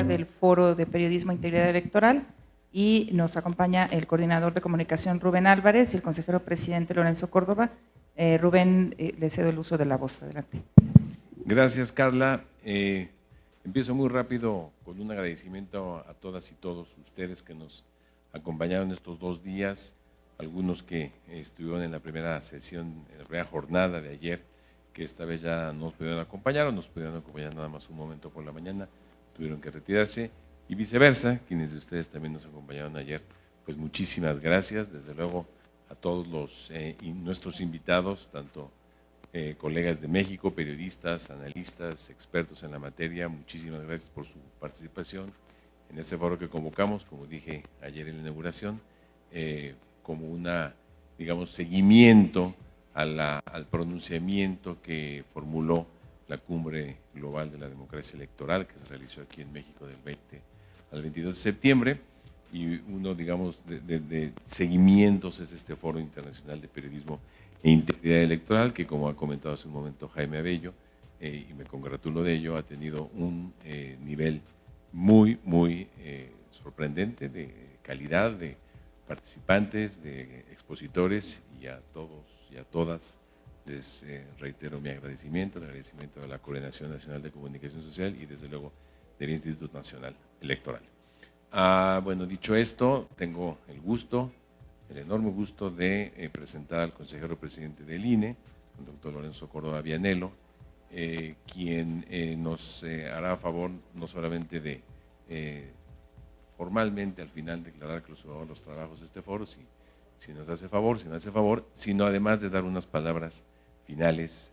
del Foro de Periodismo e Integridad Electoral, y nos acompaña el coordinador de comunicación Rubén Álvarez y el consejero presidente Lorenzo Córdoba. Rubén, le cedo el uso de la voz. Adelante. Gracias, Carla. Empiezo muy rápido con un agradecimiento a todas y todos ustedes que nos acompañaron estos 2 días, algunos que estuvieron en la primera sesión, en la primera jornada de ayer, que esta vez ya nos pudieron acompañar o nos pudieron acompañar nada más un momento por la mañana, tuvieron que retirarse, y viceversa, quienes de ustedes también nos acompañaron ayer, pues muchísimas gracias, desde luego a todos nuestros invitados, tanto colegas de México, periodistas, analistas, expertos en la materia, muchísimas gracias por su participación en este foro que convocamos, como dije ayer en la inauguración, como una, digamos, seguimiento al pronunciamiento que formuló la Cumbre Global de la Democracia Electoral, que se realizó aquí en México del 20 al 22 de septiembre, y uno, digamos, de seguimientos es este Foro Internacional de Periodismo e Integridad Electoral, que, como ha comentado hace un momento Jaime Abello, y me congratulo de ello, ha tenido un nivel muy sorprendente de calidad, de participantes, de expositores, y a todos y a todas les reitero mi agradecimiento, el agradecimiento de la Coordinación Nacional de Comunicación Social y desde luego del Instituto Nacional Electoral. Bueno, dicho esto, tengo el enorme gusto de presentar al consejero presidente del INE, el doctor Lorenzo Córdoba Vianello, quien nos hará favor no solamente de formalmente al final declarar que los trabajos de este foro, si nos hace favor, sino además de dar unas palabras finales,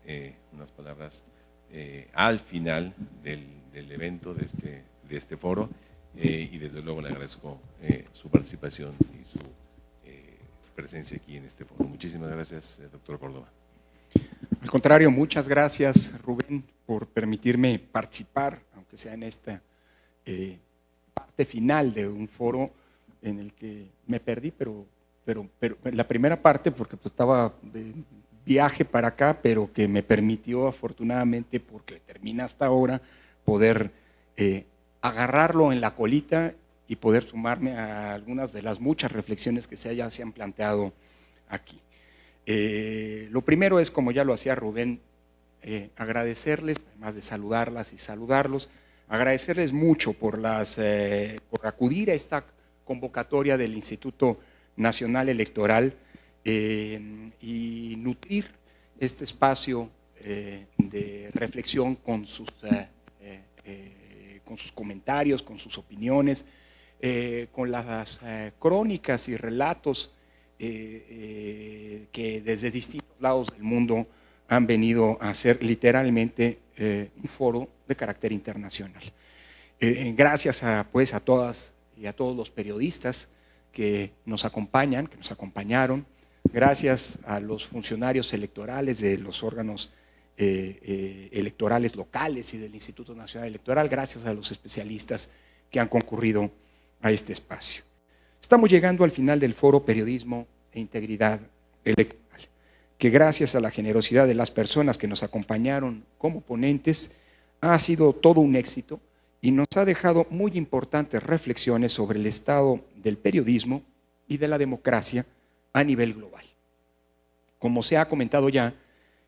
al final del evento de este foro, y desde luego le agradezco su participación y su presencia aquí en este foro. Muchísimas gracias, doctor Córdoba. Al contrario, muchas gracias, Rubén, por permitirme participar, aunque sea en esta parte final de un foro en el que me perdí, pero la primera parte, porque pues estaba de viaje para acá, pero que me permitió afortunadamente, porque termina hasta ahora, poder agarrarlo en la colita y poder sumarme a algunas de las muchas reflexiones que ya se han planteado aquí. Lo primero es, como ya lo hacía Rubén, agradecerles, además de saludarlas y saludarlos, agradecerles mucho por acudir a esta convocatoria del Instituto Nacional Electoral y nutrir este espacio de reflexión con sus comentarios, con sus opiniones, con las crónicas y relatos que desde distintos lados del mundo han venido a ser literalmente un foro de carácter internacional. Gracias a todas y a todos los periodistas que nos acompañan, que nos acompañaron, gracias a los funcionarios electorales de los órganos electorales locales y del Instituto Nacional Electoral, gracias a los especialistas que han concurrido a este espacio. Estamos llegando al final del Foro Periodismo e Integridad Electoral, que gracias a la generosidad de las personas que nos acompañaron como ponentes, ha sido todo un éxito y nos ha dejado muy importantes reflexiones sobre el estado del periodismo y de la democracia a nivel global. Como se ha comentado ya,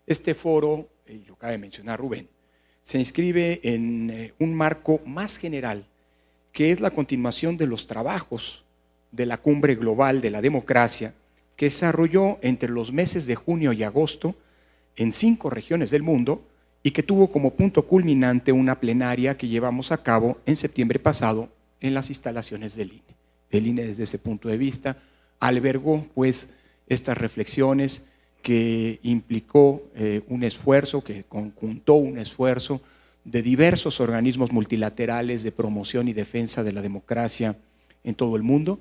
este foro, y lo acaba de mencionar Rubén, se inscribe en un marco más general, que es la continuación de los trabajos de la Cumbre Global de la Democracia, que se desarrolló entre los meses de junio y agosto en 5 regiones del mundo y que tuvo como punto culminante una plenaria que llevamos a cabo en septiembre pasado en las instalaciones del INE. El INE, desde ese punto de vista, albergó pues estas reflexiones que implicó un esfuerzo, que conjuntó un esfuerzo de diversos organismos multilaterales de promoción y defensa de la democracia en todo el mundo,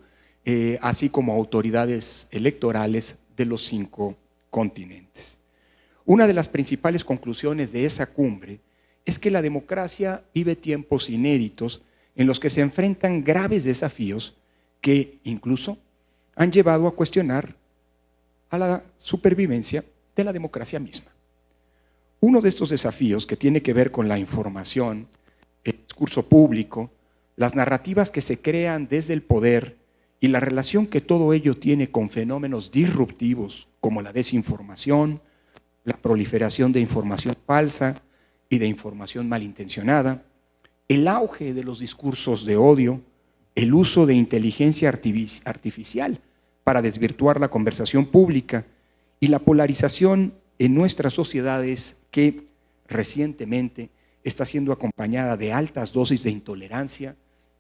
así como autoridades electorales de los 5 continentes. Una de las principales conclusiones de esa cumbre es que la democracia vive tiempos inéditos en los que se enfrentan graves desafíos que incluso han llevado a cuestionar a la supervivencia de la democracia misma. Uno de estos desafíos, que tiene que ver con la información, el discurso público, las narrativas que se crean desde el poder y la relación que todo ello tiene con fenómenos disruptivos como la desinformación, la proliferación de información falsa y de información malintencionada, el auge de los discursos de odio, el uso de inteligencia artificial para desvirtuar la conversación pública y la polarización en nuestras sociedades que recientemente está siendo acompañada de altas dosis de intolerancia,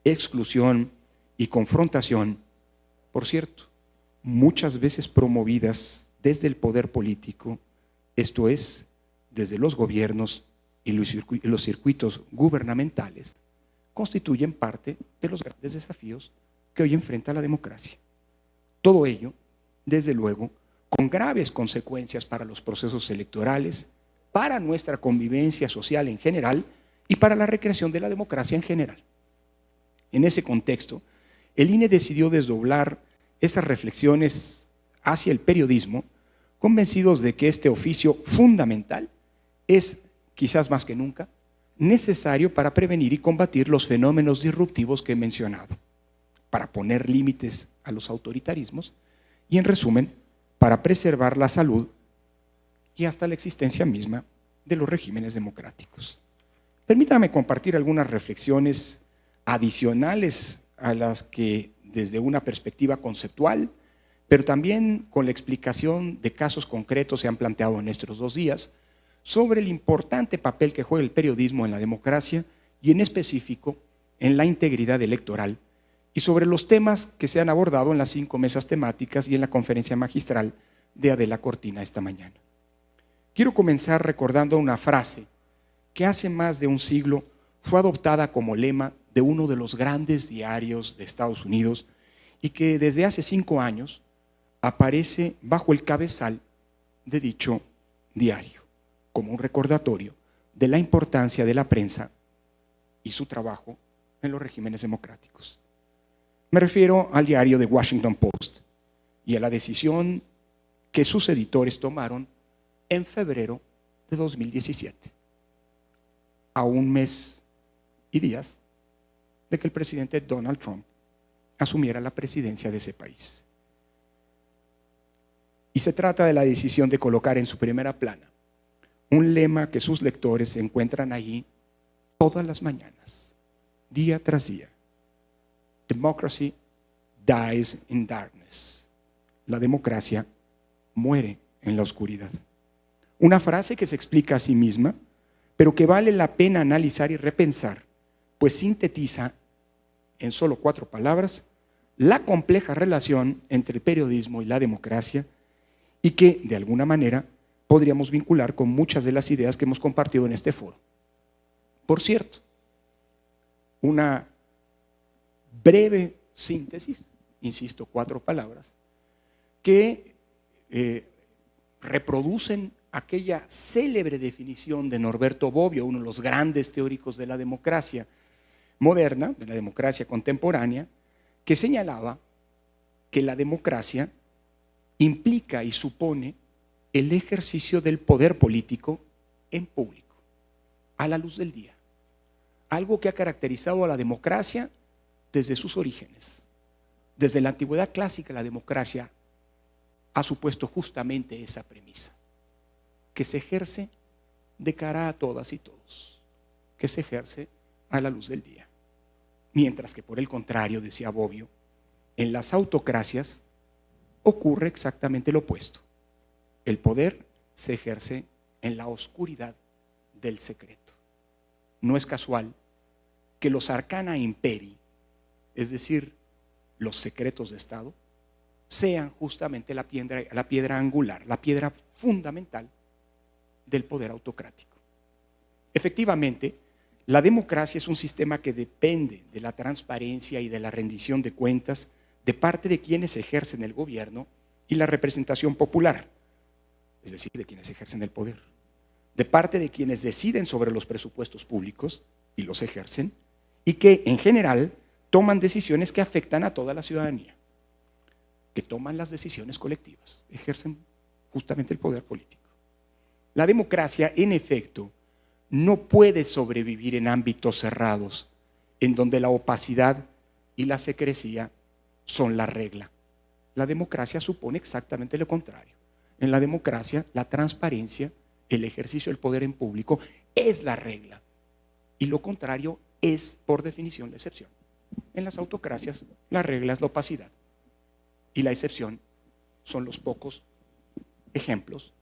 exclusión y confrontación, por cierto, muchas veces promovidas desde el poder político, esto es, desde los gobiernos y los circuitos gubernamentales, constituyen parte de los grandes desafíos que hoy enfrenta la democracia. Todo ello, desde luego, con graves consecuencias para los procesos electorales, para nuestra convivencia social en general y para la recreación de la democracia en general. En ese contexto, el INE decidió desdoblar esas reflexiones hacia el periodismo, convencidos de que este oficio fundamental es, quizás más que nunca, necesario para prevenir y combatir los fenómenos disruptivos que he mencionado, para poner límites a los autoritarismos y, en resumen, para preservar la salud y hasta la existencia misma de los regímenes democráticos. Permítame compartir algunas reflexiones adicionales a las que, desde una perspectiva conceptual, pero también con la explicación de casos concretos se han planteado en estos 2 días, sobre el importante papel que juega el periodismo en la democracia y en específico en la integridad electoral, y sobre los temas que se han abordado en las 5 mesas temáticas y en la conferencia magistral de Adela Cortina esta mañana. Quiero comenzar recordando una frase que hace más de un siglo fue adoptada como lema de uno de los grandes diarios de Estados Unidos y que desde hace 5 años aparece bajo el cabezal de dicho diario, como un recordatorio de la importancia de la prensa y su trabajo en los regímenes democráticos. Me refiero al diario The Washington Post y a la decisión que sus editores tomaron en febrero de 2017, a 1 mes y días de que el presidente Donald Trump asumiera la presidencia de ese país. Y se trata de la decisión de colocar en su primera plana un lema que sus lectores encuentran allí todas las mañanas, día tras día. Democracy dies in darkness. La democracia muere en la oscuridad. Una frase que se explica a sí misma, pero que vale la pena analizar y repensar, pues sintetiza en solo 4 palabras la compleja relación entre el periodismo y la democracia y que, de alguna manera, podríamos vincular con muchas de las ideas que hemos compartido en este foro. Por cierto, una breve síntesis, insisto, 4 palabras, que reproducen aquella célebre definición de Norberto Bobbio, uno de los grandes teóricos de la democracia moderna, de la democracia contemporánea, que señalaba que la democracia implica y supone el ejercicio del poder político en público, a la luz del día. Algo que ha caracterizado a la democracia desde sus orígenes. Desde la antigüedad clásica, la democracia ha supuesto justamente esa premisa, que se ejerce de cara a todas y todos, que se ejerce a la luz del día. Mientras que, por el contrario, decía Bobbio, en las autocracias ocurre exactamente lo opuesto. El poder se ejerce en la oscuridad del secreto. No es casual que los arcana imperi, es decir, los secretos de Estado, sean justamente la piedra angular, la piedra fundamental del poder autocrático. Efectivamente, la democracia es un sistema que depende de la transparencia y de la rendición de cuentas de parte de quienes ejercen el gobierno y la representación popular, es decir, de quienes ejercen el poder, de parte de quienes deciden sobre los presupuestos públicos y los ejercen, y que en general toman decisiones que afectan a toda la ciudadanía, que toman las decisiones colectivas, ejercen justamente el poder político. La democracia, en efecto, no puede sobrevivir en ámbitos cerrados en donde la opacidad y la secrecía son la regla. La democracia supone exactamente lo contrario. En la democracia, la transparencia, el ejercicio del poder en público es la regla. Y lo contrario es, por definición, la excepción. En las autocracias, la regla es la opacidad. Y la excepción son los pocos ejemplos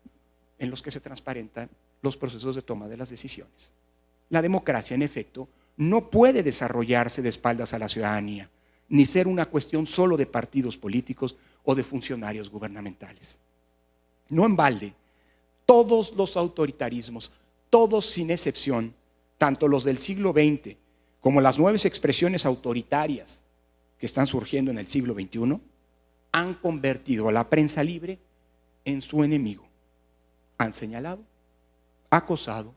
en los que se transparentan los procesos de toma de las decisiones. La democracia, en efecto, no puede desarrollarse de espaldas a la ciudadanía, ni ser una cuestión solo de partidos políticos o de funcionarios gubernamentales. No en balde, todos los autoritarismos, todos sin excepción, tanto los del siglo XX como las nuevas expresiones autoritarias que están surgiendo en el siglo XXI, han convertido a la prensa libre en su enemigo. Han señalado, acosado,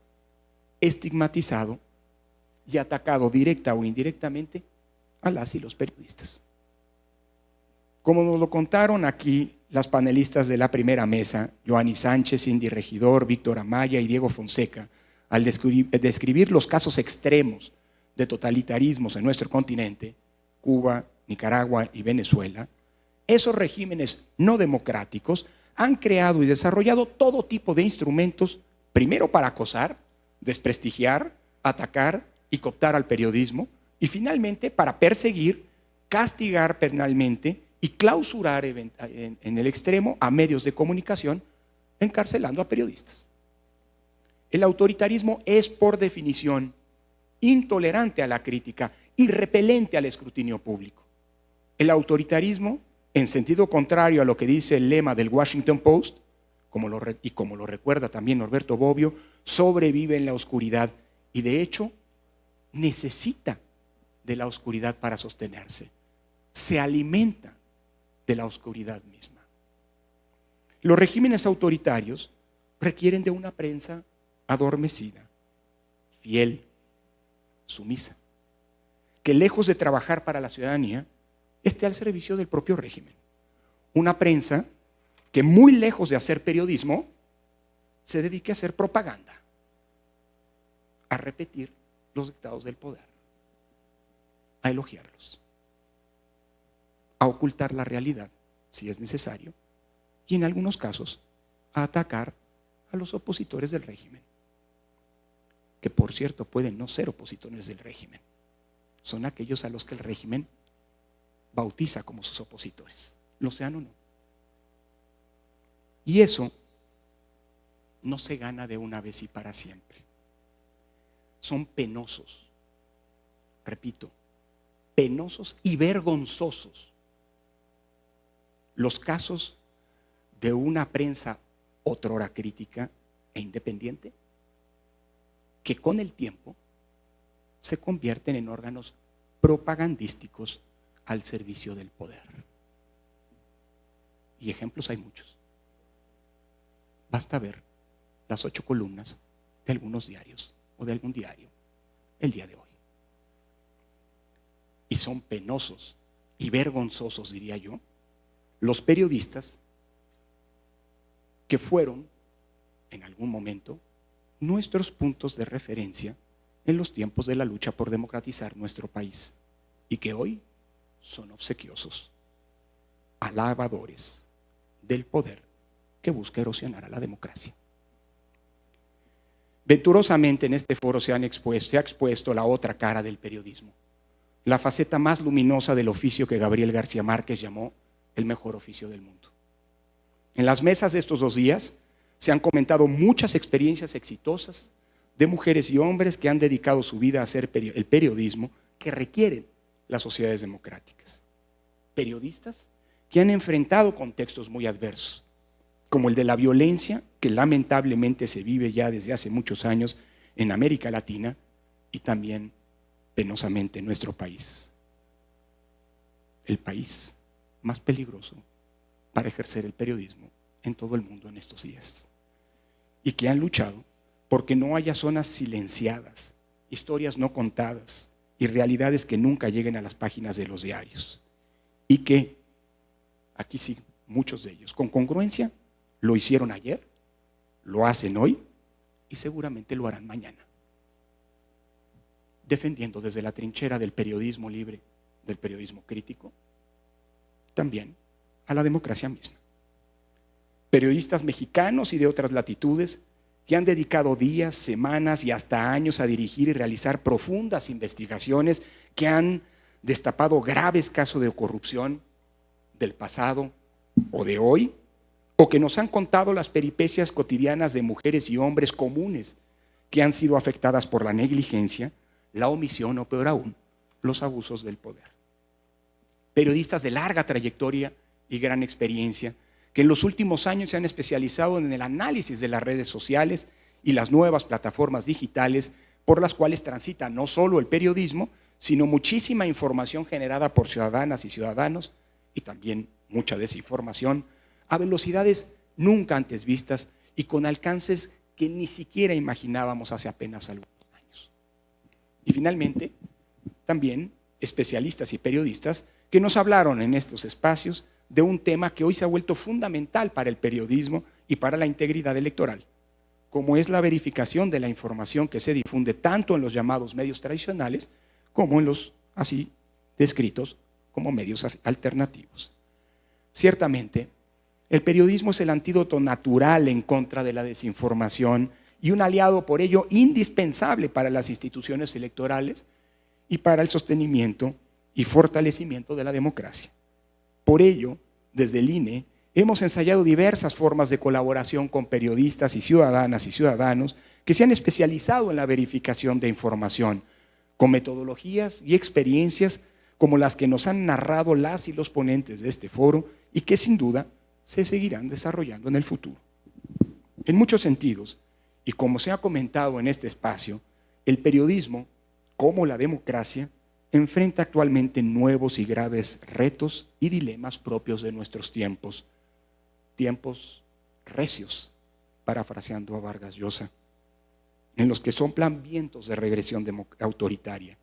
estigmatizado y atacado directa o indirectamente a las y los periodistas. Como nos lo contaron aquí las panelistas de la primera mesa, Joanny Sánchez, Cindy Regidor, Víctor Amaya y Diego Fonseca, al describir los casos extremos de totalitarismos en nuestro continente, Cuba, Nicaragua y Venezuela, esos regímenes no democráticos han creado y desarrollado todo tipo de instrumentos, primero para acosar, desprestigiar, atacar y cooptar al periodismo, y finalmente para perseguir, castigar penalmente y clausurar en el extremo a medios de comunicación, encarcelando a periodistas. El autoritarismo es, por definición, intolerante a la crítica y repelente al escrutinio público. El autoritarismo, en sentido contrario a lo que dice el lema del Washington Post, como lo recuerda también Norberto Bobbio, sobrevive en la oscuridad y de hecho necesita de la oscuridad para sostenerse. Se alimenta de la oscuridad misma. Los regímenes autoritarios requieren de una prensa adormecida, fiel, sumisa, que lejos de trabajar para la ciudadanía, esté al servicio del propio régimen. Una prensa que, muy lejos de hacer periodismo, se dedique a hacer propaganda, a repetir los dictados del poder, a elogiarlos, a ocultar la realidad, si es necesario, y en algunos casos, a atacar a los opositores del régimen, que por cierto pueden no ser opositores del régimen, son aquellos a los que el régimen bautiza como sus opositores, lo sean o no. Y eso no se gana de una vez y para siempre. Son penosos, repito, penosos y vergonzosos los casos de una prensa otrora crítica e independiente que con el tiempo se convierten en órganos propagandísticos al servicio del poder. Y ejemplos hay muchos. Basta ver las 8 columnas de algunos diarios o de algún diario el día de hoy. Y son penosos y vergonzosos, diría yo, los periodistas que fueron en algún momento nuestros puntos de referencia en los tiempos de la lucha por democratizar nuestro país y que hoy son obsequiosos, alabadores del poder que busca erosionar a la democracia. Venturosamente en este foro se ha expuesto la otra cara del periodismo, la faceta más luminosa del oficio que Gabriel García Márquez llamó el mejor oficio del mundo. En las mesas de estos 2 días se han comentado muchas experiencias exitosas de mujeres y hombres que han dedicado su vida a hacer el periodismo que requieren las sociedades democráticas. Periodistas que han enfrentado contextos muy adversos, como el de la violencia que lamentablemente se vive ya desde hace muchos años en América Latina y también penosamente en nuestro país. El país más peligroso para ejercer el periodismo en todo el mundo en estos días. Y que han luchado porque no haya zonas silenciadas, historias no contadas y realidades que nunca lleguen a las páginas de los diarios. Y que, aquí sí, muchos de ellos, con congruencia, lo hicieron ayer, lo hacen hoy y seguramente lo harán mañana. defendiendo desde la trinchera del periodismo libre, del periodismo crítico, también a la democracia misma. Periodistas mexicanos y de otras latitudes que han dedicado días, semanas y hasta años a dirigir y realizar profundas investigaciones que han destapado graves casos de corrupción del pasado o de hoy, o que nos han contado las peripecias cotidianas de mujeres y hombres comunes que han sido afectadas por la negligencia, la omisión o peor aún, los abusos del poder. Periodistas de larga trayectoria y gran experiencia que en los últimos años se han especializado en el análisis de las redes sociales y las nuevas plataformas digitales por las cuales transita no solo el periodismo, sino muchísima información generada por ciudadanas y ciudadanos y también mucha desinformación a velocidades nunca antes vistas y con alcances que ni siquiera imaginábamos hace apenas algunos años. Y finalmente, también especialistas y periodistas que nos hablaron en estos espacios de un tema que hoy se ha vuelto fundamental para el periodismo y para la integridad electoral, como es la verificación de la información que se difunde tanto en los llamados medios tradicionales como en los así descritos como medios alternativos. Ciertamente, el periodismo es el antídoto natural en contra de la desinformación y un aliado por ello indispensable para las instituciones electorales y para el sostenimiento y fortalecimiento de la democracia. Por ello, desde el INE, hemos ensayado diversas formas de colaboración con periodistas y ciudadanas y ciudadanos que se han especializado en la verificación de información, con metodologías y experiencias como las que nos han narrado las y los ponentes de este foro y que sin duda se seguirán desarrollando en el futuro. En muchos sentidos, y como se ha comentado en este espacio, el periodismo, como la democracia, enfrenta actualmente nuevos y graves retos y dilemas propios de nuestros tiempos. Tiempos recios, parafraseando a Vargas Llosa, en los que soplan vientos de regresión autoritaria,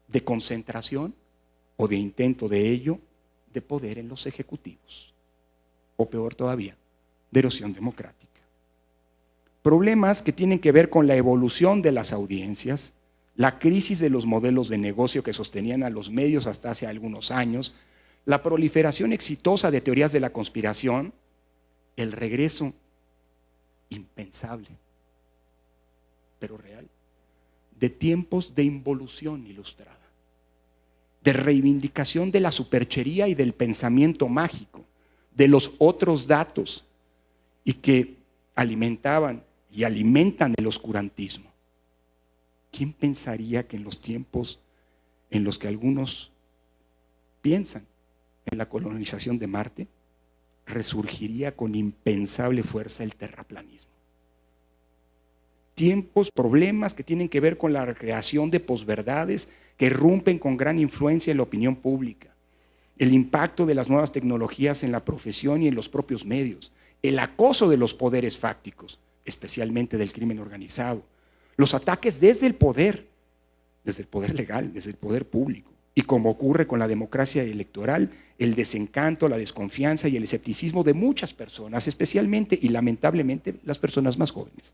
de concentración o de intento de ello de poder en los ejecutivos, o peor todavía, de erosión democrática. Problemas que tienen que ver con la evolución de las audiencias, la crisis de los modelos de negocio que sostenían a los medios hasta hace algunos años, la proliferación exitosa de teorías de la conspiración, el regreso impensable, pero real, de tiempos de involución ilustrada, de reivindicación de la superchería y del pensamiento mágico, de los otros datos, y que alimentaban y alimentan el oscurantismo. ¿Quién pensaría que en los tiempos en los que algunos piensan en la colonización de Marte, resurgiría con impensable fuerza el terraplanismo? Tiempos, problemas que tienen que ver con la recreación de posverdades que irrumpen con gran influencia en la opinión pública, el impacto de las nuevas tecnologías en la profesión y en los propios medios, el acoso de los poderes fácticos, especialmente del crimen organizado, los ataques desde el poder legal, desde el poder público, y como ocurre con la democracia electoral, el desencanto, la desconfianza y el escepticismo de muchas personas, especialmente y lamentablemente las personas más jóvenes,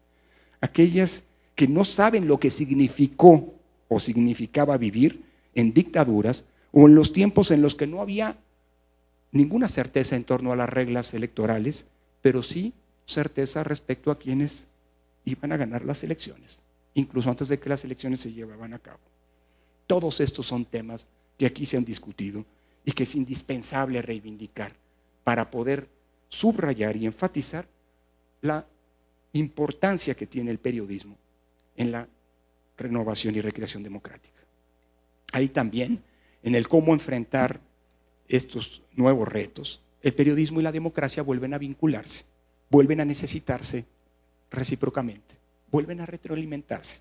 aquellas que no saben lo que significó o significaba vivir en dictaduras o en los tiempos en los que no había ninguna certeza en torno a las reglas electorales, pero sí certeza respecto a quienes iban a ganar las elecciones, incluso antes de que las elecciones se llevaban a cabo. Todos estos son temas que aquí se han discutido y que es indispensable reivindicar para poder subrayar y enfatizar la importancia que tiene el periodismo en la renovación y recreación democrática. Ahí también, en el cómo enfrentar estos nuevos retos, el periodismo y la democracia vuelven a vincularse, vuelven a necesitarse recíprocamente, vuelven a retroalimentarse,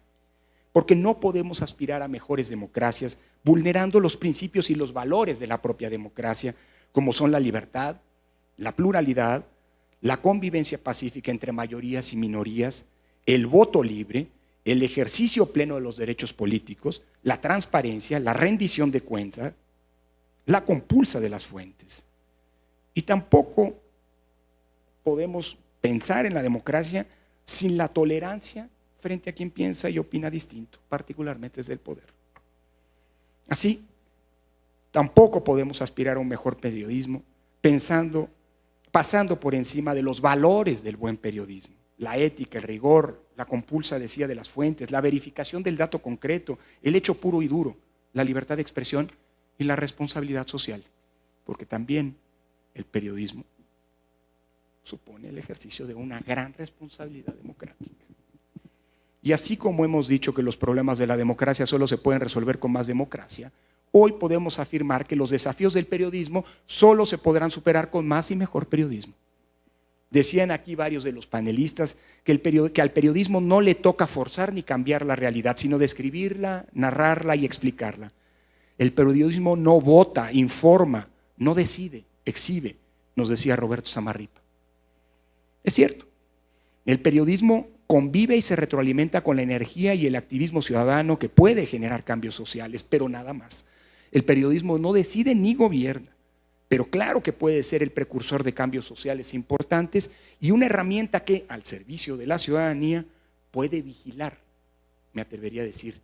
porque no podemos aspirar a mejores democracias vulnerando los principios y los valores de la propia democracia, como son la libertad, la pluralidad, la convivencia pacífica entre mayorías y minorías, el voto libre, el ejercicio pleno de los derechos políticos, la transparencia, la rendición de cuentas, la compulsa de las fuentes. Y tampoco podemos pensar en la democracia sin la tolerancia frente a quien piensa y opina distinto, particularmente desde el poder. Así, tampoco podemos aspirar a un mejor periodismo pasando por encima de los valores del buen periodismo: la ética, el rigor, la compulsa decía de las fuentes, la verificación del dato concreto, el hecho puro y duro, la libertad de expresión y la responsabilidad social, porque también el periodismo supone el ejercicio de una gran responsabilidad democrática. Y así como hemos dicho que los problemas de la democracia solo se pueden resolver con más democracia, hoy podemos afirmar que los desafíos del periodismo solo se podrán superar con más y mejor periodismo. Decían aquí varios de los panelistas que al periodismo no le toca forzar ni cambiar la realidad, sino describirla, narrarla y explicarla. El periodismo no vota, informa, no decide, exhibe, nos decía Roberto Samarripa. Es cierto, el periodismo convive y se retroalimenta con la energía y el activismo ciudadano que puede generar cambios sociales, pero nada más. El periodismo no decide ni gobierna, pero claro que puede ser el precursor de cambios sociales importantes y una herramienta que, al servicio de la ciudadanía, puede vigilar, me atrevería a decir,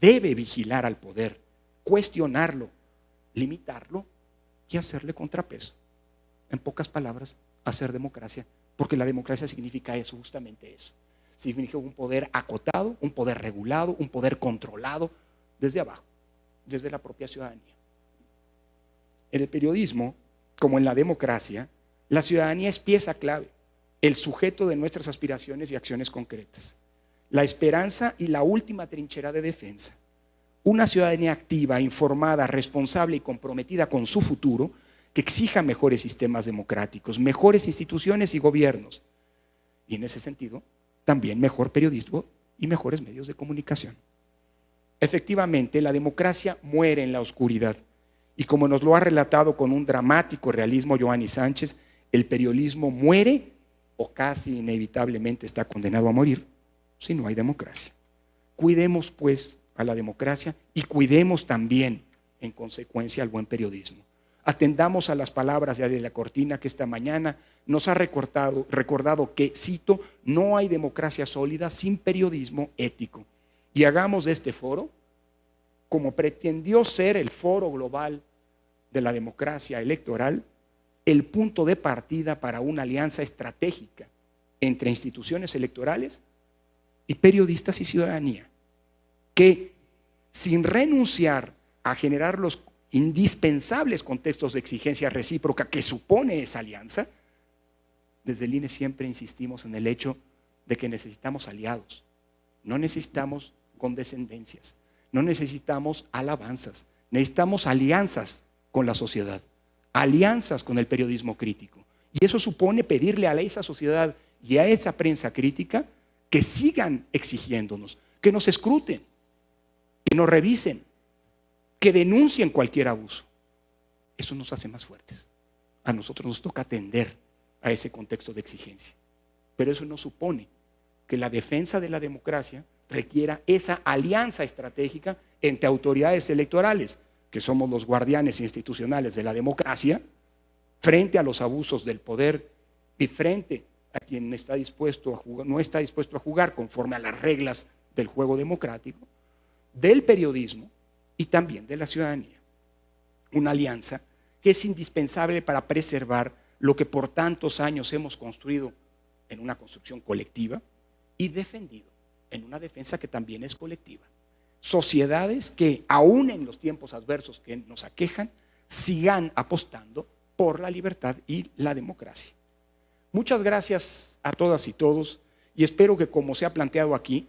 debe vigilar al poder, cuestionarlo, limitarlo y hacerle contrapeso. En pocas palabras, hacer democracia, porque la democracia significa eso, justamente eso. Significa un poder acotado, un poder regulado, un poder controlado desde abajo, desde la propia ciudadanía. En el periodismo, como en la democracia, la ciudadanía es pieza clave, el sujeto de nuestras aspiraciones y acciones concretas, la esperanza y la última trinchera de defensa. Una ciudadanía activa, informada, responsable y comprometida con su futuro, que exija mejores sistemas democráticos, mejores instituciones y gobiernos. Y en ese sentido, también mejor periodismo y mejores medios de comunicación. Efectivamente, la democracia muere en la oscuridad. Y como nos lo ha relatado con un dramático realismo Joanny Sánchez, el periodismo muere o casi inevitablemente está condenado a morir si no hay democracia. Cuidemos pues a la democracia y cuidemos también en consecuencia al buen periodismo. Atendamos a las palabras de Adela Cortina, que esta mañana nos ha recordado que, cito, no hay democracia sólida sin periodismo ético. Y hagamos de este foro, como pretendió ser el foro global de la democracia electoral, el punto de partida para una alianza estratégica entre instituciones electorales y periodistas y ciudadanía, que sin renunciar a generar los indispensables contextos de exigencia recíproca que supone esa alianza, desde el INE siempre insistimos en el hecho de que necesitamos aliados, no necesitamos condescendencias, no necesitamos alabanzas, necesitamos alianzas con la sociedad, alianzas con el periodismo crítico. Y eso supone pedirle a esa sociedad y a esa prensa crítica que sigan exigiéndonos, que nos escruten, que nos revisen, que denuncien cualquier abuso. Eso nos hace más fuertes. A nosotros nos toca atender a ese contexto de exigencia. Pero eso no supone que la defensa de la democracia requiera esa alianza estratégica entre autoridades electorales, que somos los guardianes institucionales de la democracia, frente a los abusos del poder y frente a quien no está dispuesto a jugar conforme a las reglas del juego democrático, del periodismo y también de la ciudadanía. Una alianza que es indispensable para preservar lo que por tantos años hemos construido en una construcción colectiva y defendido en una defensa que también es colectiva. Sociedades que, aún en los tiempos adversos que nos aquejan, sigan apostando por la libertad y la democracia. Muchas gracias a todas y todos y espero que, como se ha planteado aquí,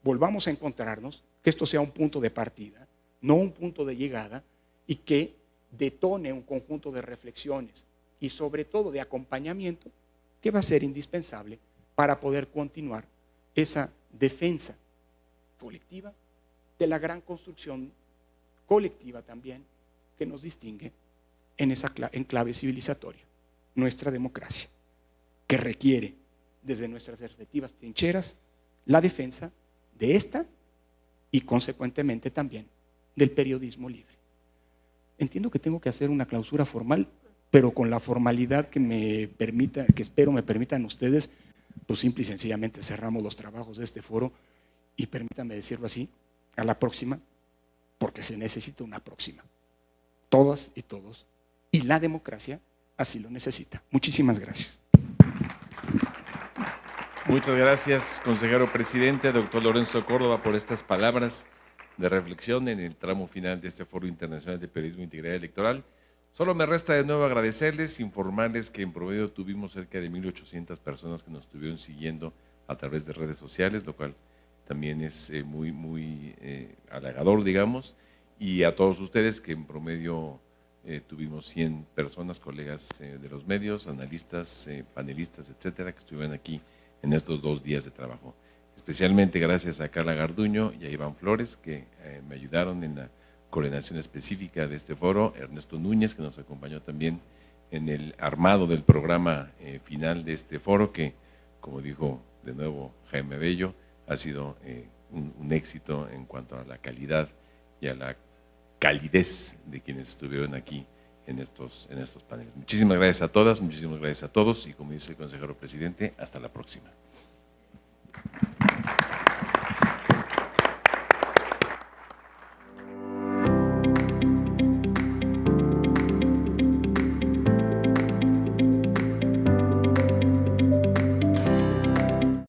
volvamos a encontrarnos, que esto sea un punto de partida, no un punto de llegada, y que detone un conjunto de reflexiones y sobre todo de acompañamiento que va a ser indispensable para poder continuar esa defensa colectiva de la gran construcción colectiva también que nos distingue en esa enclave civilizatoria, nuestra democracia, que requiere desde nuestras respectivas trincheras la defensa de esta y consecuentemente también del periodismo libre. Entiendo que tengo que hacer una clausura formal, pero con la formalidad que espero me permitan ustedes, pues simple y sencillamente cerramos los trabajos de este foro y permítanme decirlo así, a la próxima porque se necesita una próxima. Todas y todos. Y la democracia así lo necesita. Muchísimas gracias. Muchas gracias, consejero presidente, doctor Lorenzo Córdoba, por estas palabras de reflexión en el tramo final de este Foro Internacional de Periodismo e Integridad Electoral. Solo me resta de nuevo agradecerles, informarles que en promedio tuvimos cerca de 1,800 personas que nos estuvieron siguiendo a través de redes sociales, lo cual también es muy halagador, digamos, y a todos ustedes que en promedio tuvimos 100 personas, colegas de los medios, analistas, panelistas, etcétera, que estuvieron aquí en estos 2 días de trabajo. Especialmente gracias a Carla Garduño y a Iván Flores, que me ayudaron en la coordinación específica de este foro, Ernesto Núñez, que nos acompañó también en el armado del programa final de este foro, que, como dijo de nuevo Jaime Bello, ha sido un éxito en cuanto a la calidad y a la calidez de quienes estuvieron aquí en estos paneles. Muchísimas gracias a todas, muchísimas gracias a todos y, como dice el consejero presidente, hasta la próxima.